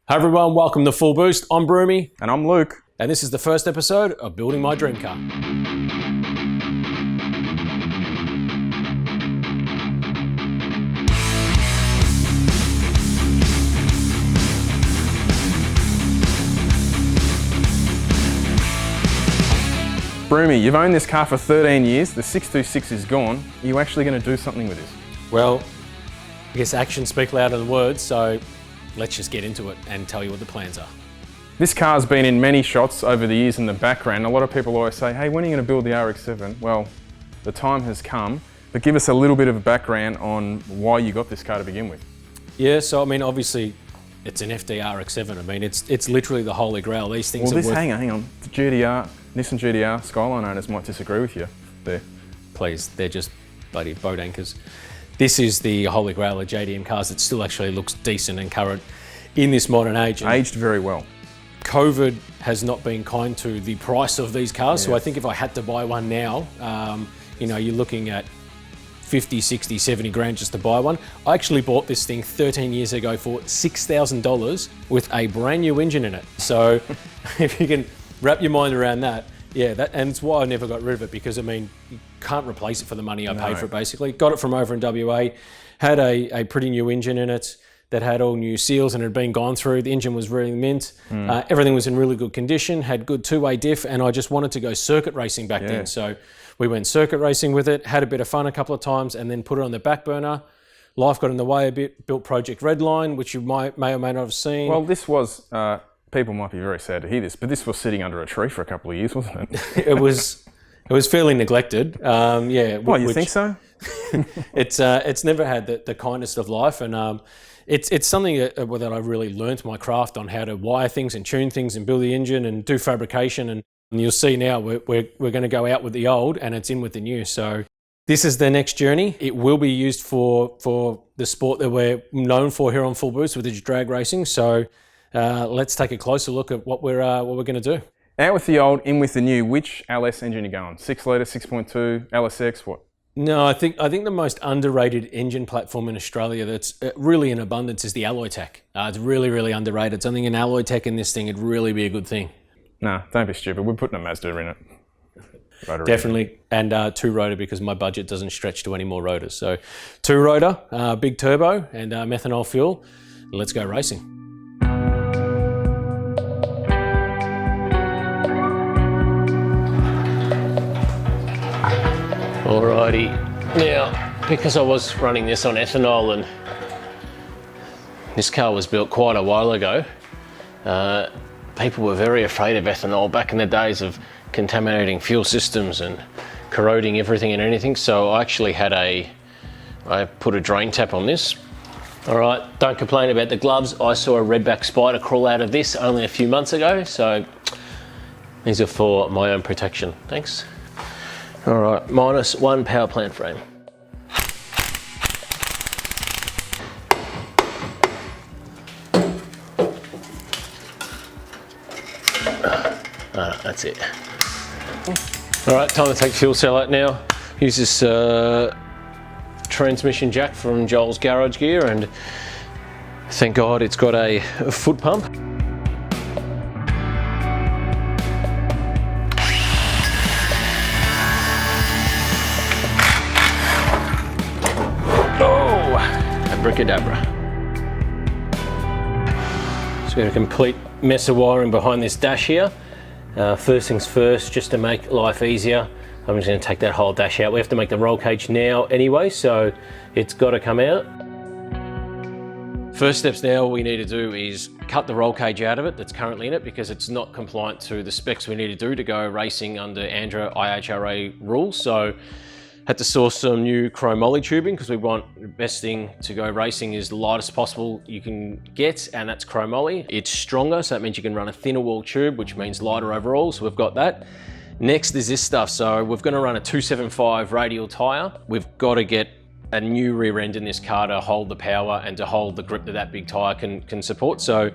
Hi everyone, welcome to Full Boost. I'm Broomy. And I'm Luke. And this is the first episode of Building My Dream Car. Broomy, you've owned this car for 13 years, the 626 is gone. Are you actually going to do something with this? Well, I guess actions speak louder than words, so let's just get into it and tell you what the plans are. This car's been in many shots over the years in the background. A lot of people always say, hey, when are you going to build the RX7? Well, the time has come, but give us a little bit of a background on why you got this car to begin with. Yeah, so I mean, obviously, it's an FD RX7. I mean, it's literally the holy grail. These things well, hang on. The GTR, Nissan GTR Skyline owners might disagree with you there. Please, they're just bloody boat anchors. This is the holy grail of JDM cars that still actually looks decent and current in this modern age. And aged very well. COVID has not been kind to the price of these cars. Yes. So I think if I had to buy one now, you know, you're looking at 50, 60, 70 grand just to buy one. I actually bought this thing 13 years ago for $6,000 with a brand new engine in it. So if you can wrap your mind around that, yeah, and it's why I never got rid of it, because I mean, you can't replace it for the money I paid for it basically. Got it from over in WA, had a pretty new engine in it that had all new seals and had been gone through. The engine was really mint. Everything was in really good condition, had good two-way diff, and I just wanted to go circuit racing back then. So we went circuit racing with it, had a bit of fun a couple of times, and then put it on the back burner. Life got in the way a bit, built Project Redline, which you may or may not have seen. Well, this was, people might be very sad to hear this, but this was sitting under a tree for a couple of years, wasn't it? It was fairly neglected. Yeah. Well, you think so? It's never had the kindest of life, and it's something that I really learnt my craft on, how to wire things and tune things and build the engine and do fabrication. And you'll see now we're going to go out with the old and it's in with the new. So this is the next journey. It will be used for the sport that we're known for here on Full Boost, with the drag racing. So let's take a closer look at what we're going to do. Out with the old, in with the new. Which LS engine are you going? 6 litre, 6.2, LSX, what? No, I think the most underrated engine platform in Australia that's really in abundance is the Alloy-Tech. It's really, really underrated. Something in Alloy-Tech in this thing would really be a good thing. Nah, don't be stupid. We're putting a Mazda in it. Rotary. Definitely, and two-rotor, because my budget doesn't stretch to any more rotors. So two-rotor, big turbo, and methanol fuel. Let's go racing. Alrighty, now because I was running this on ethanol, and this car was built quite a while ago, people were very afraid of ethanol back in the days of contaminating fuel systems and corroding everything and anything. So I actually I put a drain tap on this. Alright, don't complain about the gloves. I saw a redback spider crawl out of this only a few months ago, so these are for my own protection. Thanks. All right, -1 power plant frame. That's it. All right, time to take fuel cell out now. Use this transmission jack from Joel's Garage Gear, and thank God it's got a foot pump. Abracadabra. So we have a complete mess of wiring behind this dash here. First things first, just to make life easier, I'm just going to take that whole dash out. We have to make the roll cage now anyway, so it's got to come out. First steps now, all we need to do is cut the roll cage out of it that's currently in it, because it's not compliant to the specs we need to do to go racing under ANDRA IHRA rules. So had to source some new chromoly tubing, because we want the best thing to go racing is the lightest possible you can get, and that's chromoly. It's stronger, so that means you can run a thinner wall tube, which means lighter overall, so we've got that. Next is this stuff. So we're going to run a 275 radial tyre. We've got to get a new rear end in this car to hold the power and to hold the grip that that big tyre can support. So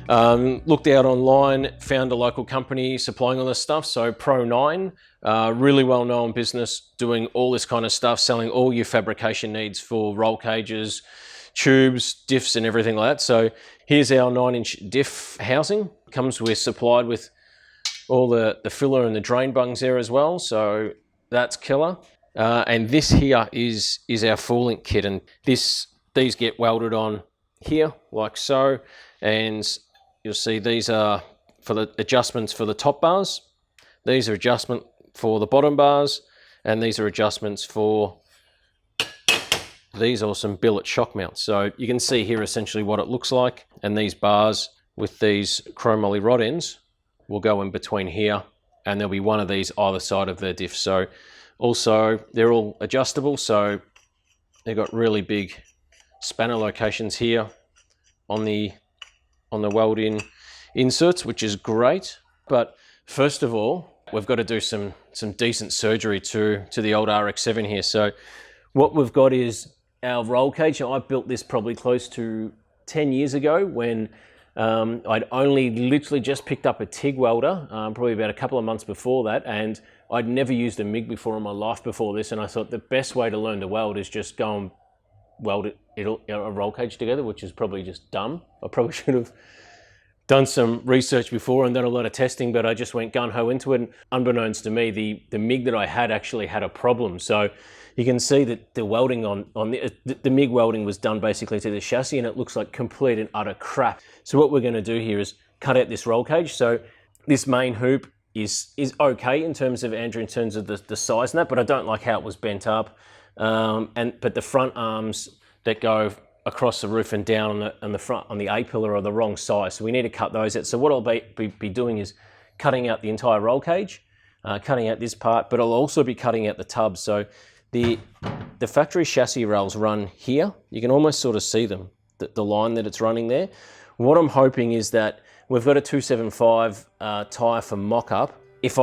looked out online, found a local company supplying all this stuff. So Pro9, really well-known business doing all this kind of stuff, selling all your fabrication needs for roll cages, tubes, diffs and everything like that. So here's our 9-inch diff housing. Comes with supplied with all the filler and the drain bungs there as well. So that's killer. And this here is our full link kit, and these get welded on here like so, and you'll see these are for the adjustments for the top bars, these are adjustment for the bottom bars, and these are adjustments for these awesome billet shock mounts. So you can see here essentially what it looks like, and these bars with these chromoly rod ends will go in between here, and there'll be one of these either side of the diff. So also they're all adjustable, so they've got really big spanner locations here on the weld-in inserts, which is great. But first of all, we've got to do some decent surgery to the old RX7 here. So what we've got is our roll cage. I built this probably close to 10 years ago when I'd only literally just picked up a TIG welder, probably about a couple of months before that, and I'd never used a MIG before in my life before this, and I thought the best way to learn to weld is just go and weld a roll cage together, which is probably just dumb. I probably should have done some research before and done a lot of testing, but I just went gung-ho into it. And unbeknownst to me, the MIG that I had actually had a problem. So you can see that the welding on the MIG welding was done basically to the chassis, and it looks like complete and utter crap. So what we're going to do here is cut out this roll cage. So this main hoop is okay in terms of, Andrew, in terms of the size and that, but I don't like how it was bent up. But the front arms that go across the roof and down on the front on the A-pillar are the wrong size, so we need to cut those out. So what I'll be doing is cutting out the entire roll cage, cutting out this part, but I'll also be cutting out the tub. So the factory chassis rails run here. You can almost sort of see them, the line that it's running there. What I'm hoping is that we've got a 275 tyre for mock-up. If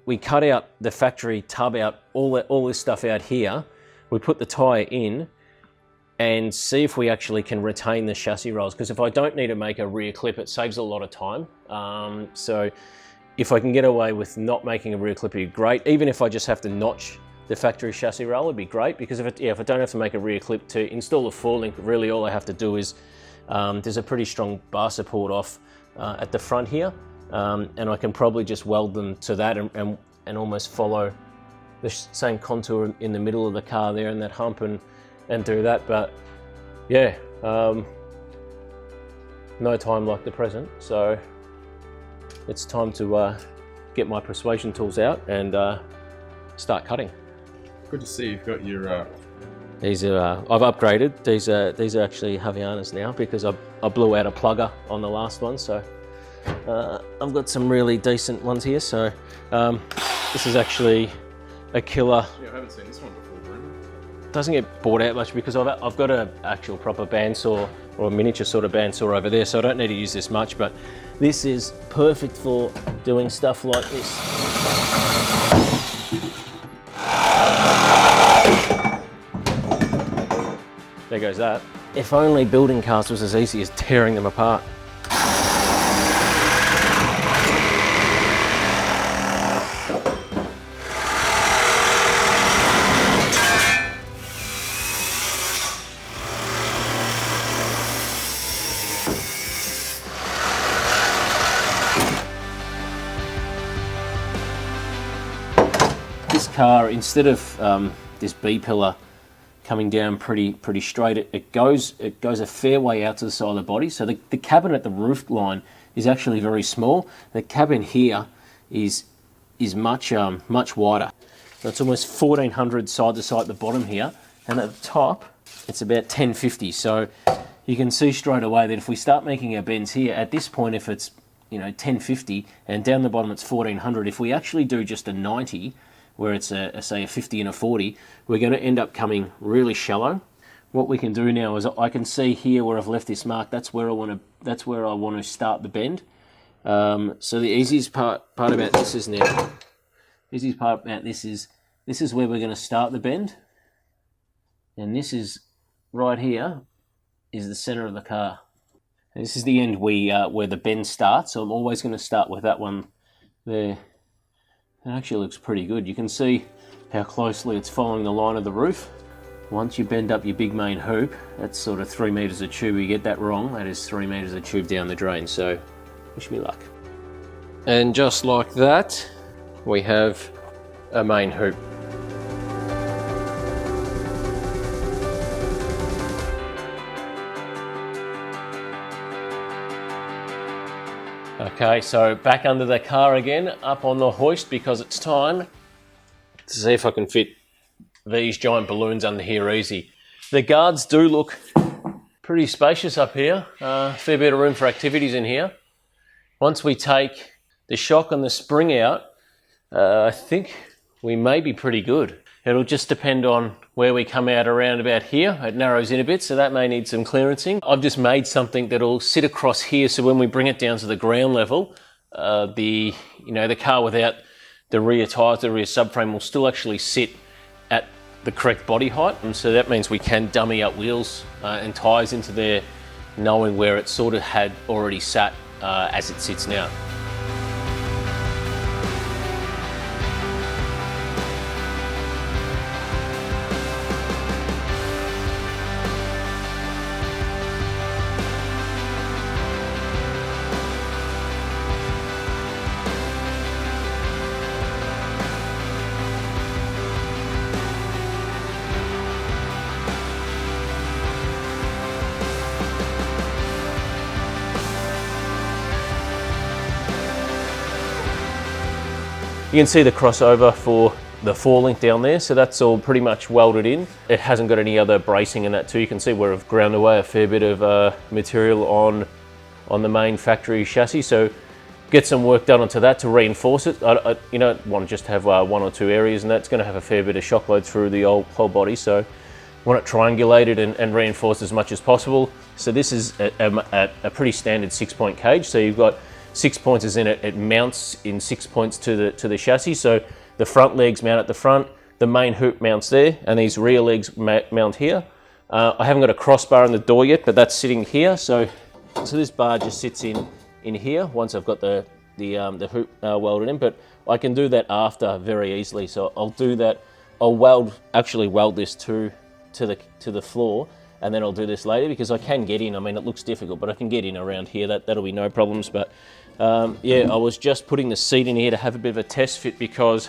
we cut out the factory tub out, all this stuff out here, we put the tyre in and see if we actually can retain the chassis rails, because if I don't need to make a rear clip, it saves a lot of time. So if I can get away with not making a rear clip, it'd be great. Even if I just have to notch the factory chassis rail, it'd be great, because if I don't have to make a rear clip to install a four link, really all I have to do is, there's a pretty strong bar support off at the front here, and I can probably just weld them to that and almost follow the same contour in the middle of the car there and that hump and do that. But yeah, no time like the present, so it's time to get my persuasion tools out and start cutting. Good to see you've got your these are I've upgraded. These are actually Havaianas now, because I blew out a plugger on the last one, so I've got some really decent ones here. So this is actually a killer. Yeah, I haven't seen this one before, Bruno. Doesn't get bought out much because I've got an actual proper bandsaw, or a miniature sort of bandsaw over there, so I don't need to use this much, but this is perfect for doing stuff like this. There goes that. If only building cars was as easy as tearing them apart. This car, instead of this B-pillar coming down pretty straight, it goes a fair way out to the side of the body. So the cabin at the roof line is actually very small. The cabin here is much wider. So it's almost 1400 side to side at the bottom here, and at the top it's about 1050. So you can see straight away that if we start making our bends here, at this point, if it's 1050 and down the bottom it's 1400, if we actually do just a 90, where it's say a 50 and a 40, we're going to end up coming really shallow. What we can do now is I can see here where I've left this mark. That's where I want to start the bend. So the easiest part about this is now. Easiest part about this is where we're going to start the bend, and this is right here is the center of the car. And this is the end where the bend starts. So I'm always going to start with that one there. It actually looks pretty good. You can see how closely it's following the line of the roof. Once you bend up your big main hoop, that's sort of 3 meters of tube. You get that wrong, that is 3 meters of tube down the drain. So wish me luck. And just like that, we have a main hoop. Okay, so back under the car again, up on the hoist, because it's time to see if I can fit these giant balloons under here easy. The guards do look pretty spacious up here, fair bit of room for activities in here. Once we take the shock and the spring out, I think we may be pretty good. It'll just depend on where we come out around about here. It narrows in a bit, so that may need some clearancing. I've just made something that'll sit across here, so when we bring it down to the ground level, the car without the rear tyres, the rear subframe will still actually sit at the correct body height, and so that means we can dummy up wheels and tyres into there, knowing where it sort of had already sat as it sits now. You can see the crossover for the 4-link down there, so that's all pretty much welded in. It hasn't got any other bracing in that too. You can see we've ground away a fair bit of material on the main factory chassis, so get some work done onto that to reinforce it. You don't want to just have 1 or 2 areas, and that's going to have a fair bit of shock load through the whole body, so want it triangulated and reinforced as much as possible. So this is a pretty standard 6-point cage, so you've got 6 pointers in it. It mounts in 6 points to the chassis. So the front legs mount at the front, the main hoop mounts there, and these rear legs mount here. I haven't got a crossbar in the door yet, but that's sitting here. So this bar just sits in here once I've got the hoop welded in. But I can do that after very easily. So I'll do that. I'll actually weld this to the floor, and then I'll do this later because I can get in. I mean, it looks difficult, but I can get in around here. That'll be no problems. But yeah, I was just putting the seat in here to have a bit of a test fit because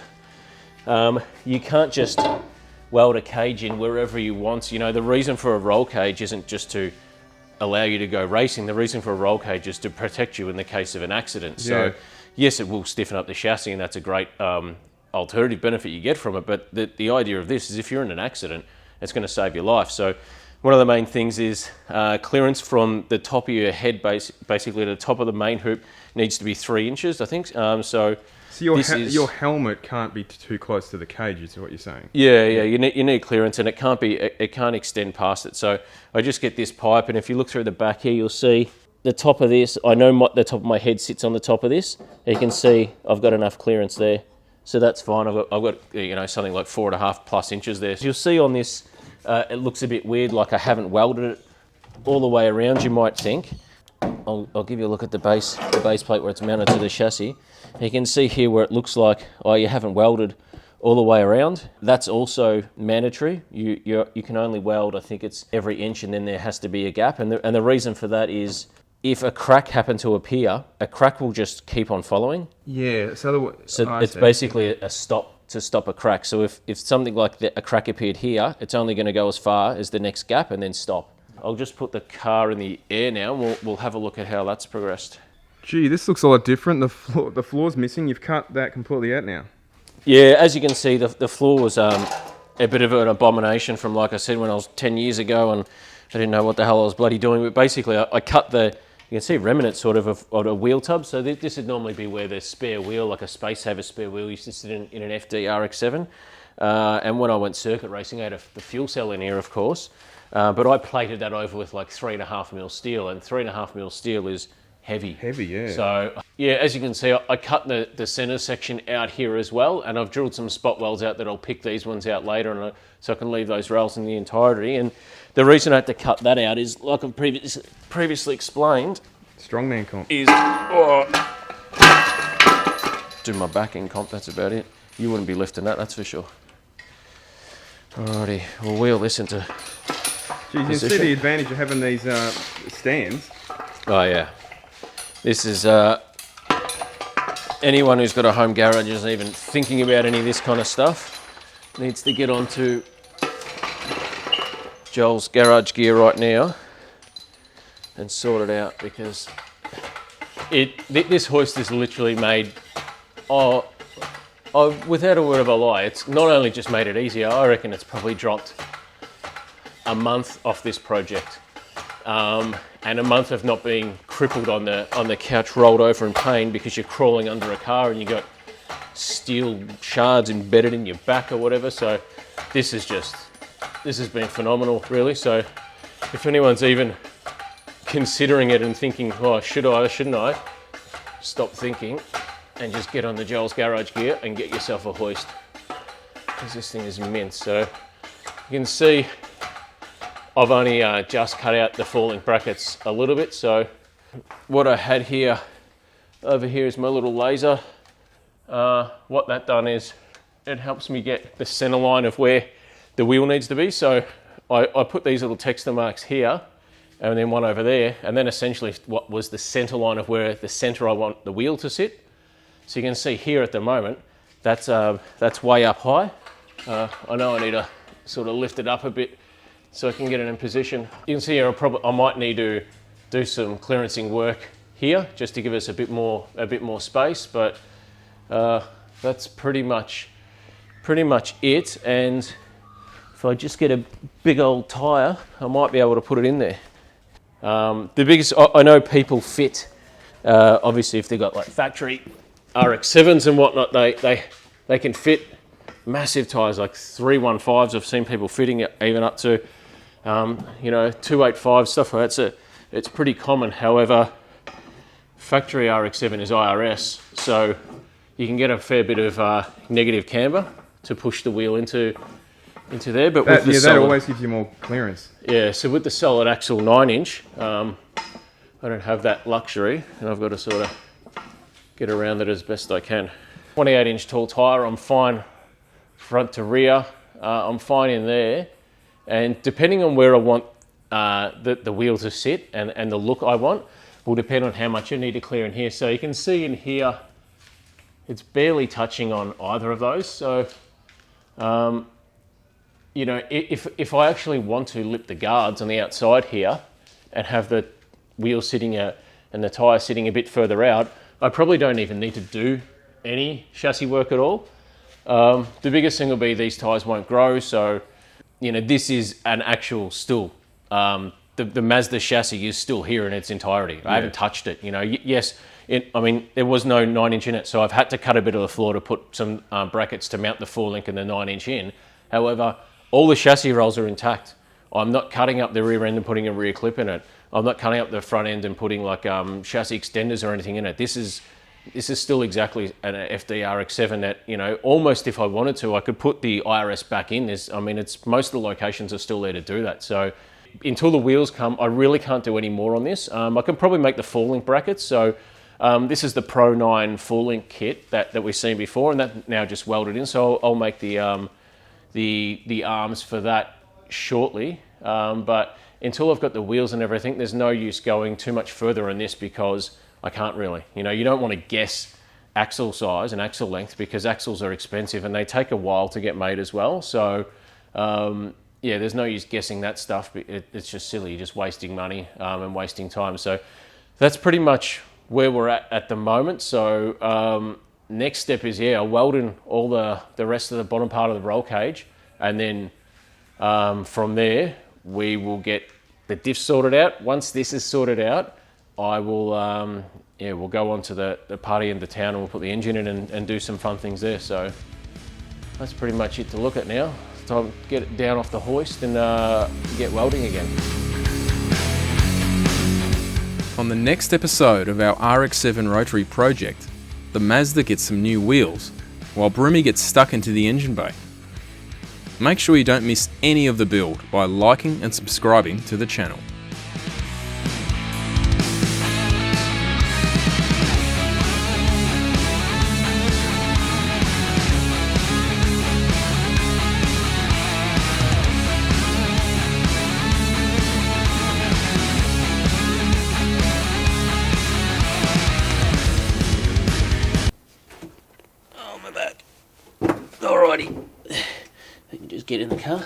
you can't just weld a cage in wherever you want. You know, the reason for a roll cage isn't just to allow you to go racing. The reason for a roll cage is to protect you in the case of an accident. Yeah. So yes, it will stiffen up the chassis, and that's a great alternative benefit you get from it. But the idea of this is if you're in an accident, it's going to save your life. So one of the main things is clearance from the top of your head, basically to the top of the main hoop, needs to be 3 inches, I think. So your helmet can't be too close to the cage, is what you're saying? Yeah. You need clearance, and it can't extend past it. So I just get this pipe, and if you look through the back here, you'll see the top of this. I know the top of my head sits on the top of this. You can see I've got enough clearance there, so that's fine. I've got something like 4.5 plus inches there. So you'll see on this. It looks a bit weird, like I haven't welded it all the way around, you might think. I'll give you a look at the base plate where it's mounted to the chassis. You can see here where it looks like, you haven't welded all the way around. That's also mandatory. You can only weld, I think it's every inch, and then there has to be a gap. And the reason for that is if a crack happened to appear, a crack will just keep on following. Yeah, so it's basically a stop to stop a crack. So if something like a crack appeared here, it's only going to go as far as the next gap and then stop. I'll just put the car in the air now, and we'll have a look at how that's progressed. Gee, this looks a lot different. The floor's missing. You've cut that completely out now. Yeah, as you can see, the floor was a bit of an abomination from, like I said, when I was 10 years ago, and I didn't know what the hell I was bloody doing. But basically, I cut you can see remnants sort of a wheel tub. So this would normally be where the spare wheel, like a Space Saver spare wheel, used to sit in an FD RX7. And when I went circuit racing, I had the fuel cell in here, of course. But I plated that over with like 3.5mm steel, and 3.5mm steel is heavy. Heavy, yeah. So, yeah, as you can see, I cut the center section out here as well, and I've drilled some spot welds out that I'll pick these ones out later, so I can leave those rails in the entirety. And the reason I had to cut that out is, like I've previously explained, strongman comp. Do my backing comp, that's about it. You wouldn't be lifting that, that's for sure. Alrighty, we'll wheel this into You can see the advantage of having these stands. Oh yeah. This is, anyone who's got a home garage isn't even thinking about any of this kind of stuff needs to get onto Joel's garage gear right now and sort it out, because this hoist is literally made, without a word of a lie, it's not only just made it easier, I reckon it's probably dropped a month off this project. And a month of not being crippled on the couch, rolled over in pain because you're crawling under a car and you got steel shards embedded in your back or whatever. So this has been phenomenal, really. So if anyone's even considering it and thinking, oh, should I or shouldn't I, stop thinking and just get on the Joel's Garage Gear and get yourself a hoist, because this thing is immense. So you can see I've only just cut out the falling brackets a little bit. So what I had here, over here, is my little laser. What that done is it helps me get the center line of where the wheel needs to be. So I put these little texture marks here and then one over there, and then essentially what was the center line of where the center I want the wheel to sit. So you can see here at the moment, that's way up high. I know I need to sort of lift it up a bit so I can get it in position. You can see here I might need to do some clearancing work here just to give us a bit more space, but that's pretty much it. And if I just get a big old tire, I might be able to put it in there. The biggest, I know people fit, obviously if they've got like factory RX7s and whatnot, they can fit massive tires like 315s. I've seen people fitting it even up to 285, stuff like that. So it's pretty common. However, factory RX7 is IRS, so you can get a fair bit of negative camber to push the wheel into there. But that always gives you more clearance. Yeah, so with the solid axle 9-inch, I don't have that luxury, and I've got to sort of get around it as best I can. 28-inch tall tyre, I'm fine front to rear. I'm fine in there. And depending on where I want the wheel to sit and the look I want will depend on how much I need to clear in here. So you can see in here, it's barely touching on either of those. So, if I actually want to lip the guards on the outside here and have the wheel sitting out and the tyre sitting a bit further out, I probably don't even need to do any chassis work at all. The biggest thing will be these tyres won't grow. So, this is an actual still, the Mazda chassis is still here in its entirety. I haven't touched it. Yes, there was no 9-inch in it, so I've had to cut a bit of the floor to put some brackets to mount the 4-link and the 9-inch in. However, all the chassis rolls are intact. I'm not cutting up the rear end and putting a rear clip in it. I'm not cutting up the front end and putting like chassis extenders or anything in it. This is still exactly an FD RX7 that, almost if I wanted to, I could put the IRS back in. It's most of the locations are still there to do that. So until the wheels come, I really can't do any more on this. I can probably make the 4-link brackets. So this is the Pro 9 4-link kit that we've seen before, and that now just welded in. So I'll make the arms for that shortly. But until I've got the wheels and everything, there's no use going too much further on this because I can't really. You don't want to guess axle size and axle length because axles are expensive and they take a while to get made as well. So there's no use guessing that stuff. It's just silly. You're just wasting money and wasting time. So that's pretty much where we're at the moment. So next step is welding all the rest of the bottom part of the roll cage, and then from there we will get the diff sorted out. Once this is sorted out, I will we'll go on to the party end of town and we'll put the engine in and do some fun things there. So that's pretty much it to look at now. It's time to get it down off the hoist and get welding again. On the next episode of our RX7 rotary project, the Mazda gets some new wheels, while Broomy gets stuck into the engine bay. Make sure you don't miss any of the build by liking and subscribing to the channel. my back. Alrighty. I can just get in the car.